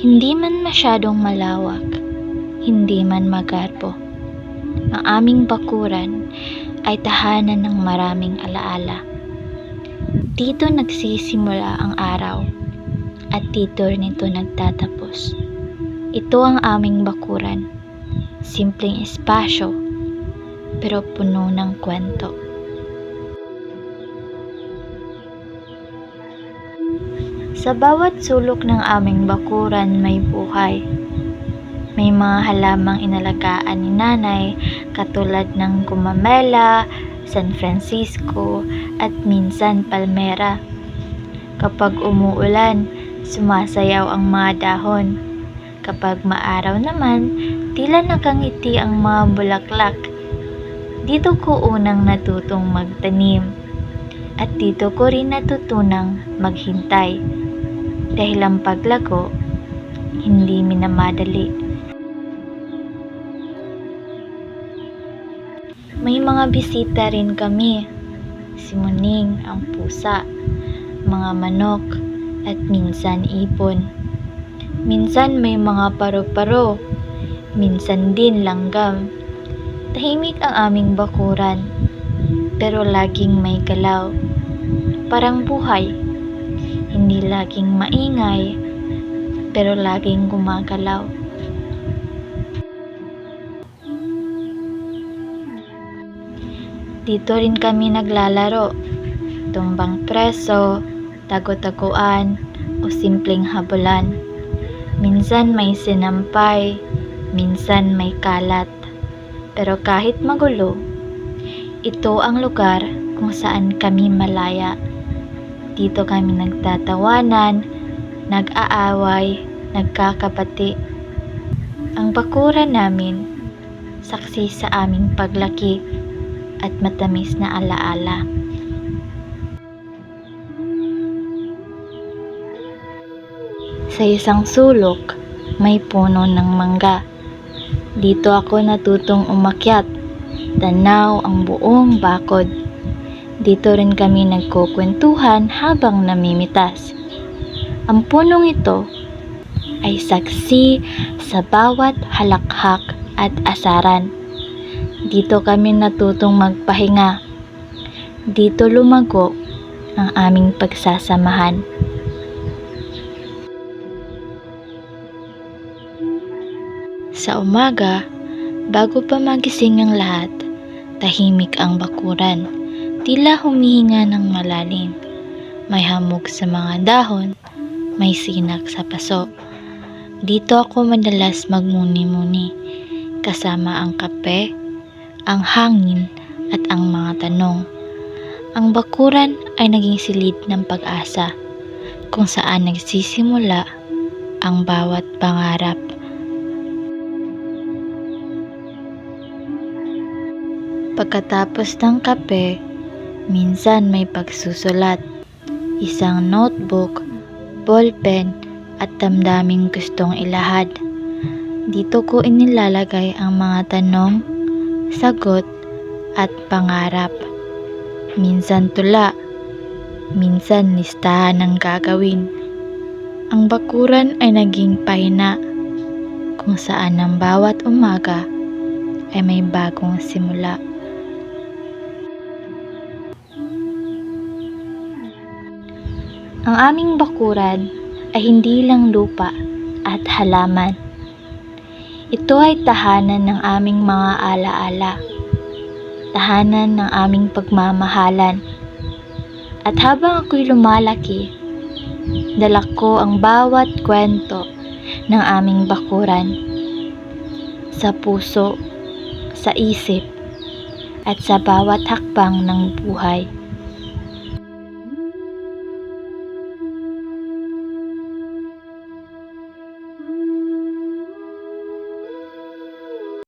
Hindi man masyadong malawak, hindi man magarbo, ang aming bakuran ay tahanan ng maraming alaala. Dito nagsisimula ang araw at dito rin ito nagtatapos. Ito ang aming bakuran, simpleng espasyo pero puno ng kwento. Sa bawat sulok ng aming bakuran may buhay. May mga halamang inalagaan ni nanay katulad ng gumamela, San Francisco at minsan palmera. Kapag umuulan, sumasayaw ang mga dahon. Kapag maaraw naman, tila nakangiti ang mga bulaklak. Dito ko unang natutong magtanim at dito ko rin natutunang maghintay. Dahil ang paglago, hindi minamadali. May mga bisita rin kami, si Muning ang pusa, mga manok at minsan ipon. Minsan may mga paru-paro, minsan din langgam. Tahimik ang aming bakuran, pero laging may galaw. Parang buhay. Hindi laging maingay, pero laging gumagalaw. Dito rin kami naglalaro, tumbang preso, tago-taguan, o simpleng habulan. Minsan may sinampay, minsan may kalat. Pero kahit magulo, ito ang lugar kung saan kami malaya. Dito kami nagtatawanan, nag-aaway, nagkakapati. Ang bakuran namin, saksi sa aming paglaki at matamis na alaala. Sa isang sulok, may puno ng mangga. Dito ako natutong umakyat, tanaw ang buong bakod. Dito rin kami nagkukwentuhan habang namimitas. Ang punong ito ay saksi sa bawat halakhak at asaran. Dito kami natutong magpahinga. Dito lumago ang aming pagsasamahan. Sa umaga, bago pa magising ang lahat, tahimik ang bakuran. Tila humihinga ng malalim. May hamog sa mga dahon, may sinak sa paso. Dito ako madalas magmuni-muni, kasama ang kape, ang hangin at ang mga tanong. Ang bakuran ay naging silid ng pag-asa, kung saan nagsisimula ang bawat pangarap. Pagkatapos ng kape, minsan may pagsusulat, isang notebook, ballpen at damdaming gustong ilahad. Dito ko inilalagay ang mga tanong, sagot at pangarap. Minsan tula, minsan listahan ng gagawin. Ang bakuran ay naging pahina, kung saan ang bawat umaga ay may bagong simula. Ang aming bakuran ay hindi lang lupa at halaman. Ito ay tahanan ng aming mga alaala, tahanan ng aming pagmamahalan. At habang ako'y lumalaki, dala ko ang bawat kwento ng aming bakuran sa puso, sa isip, at sa bawat hakbang ng buhay.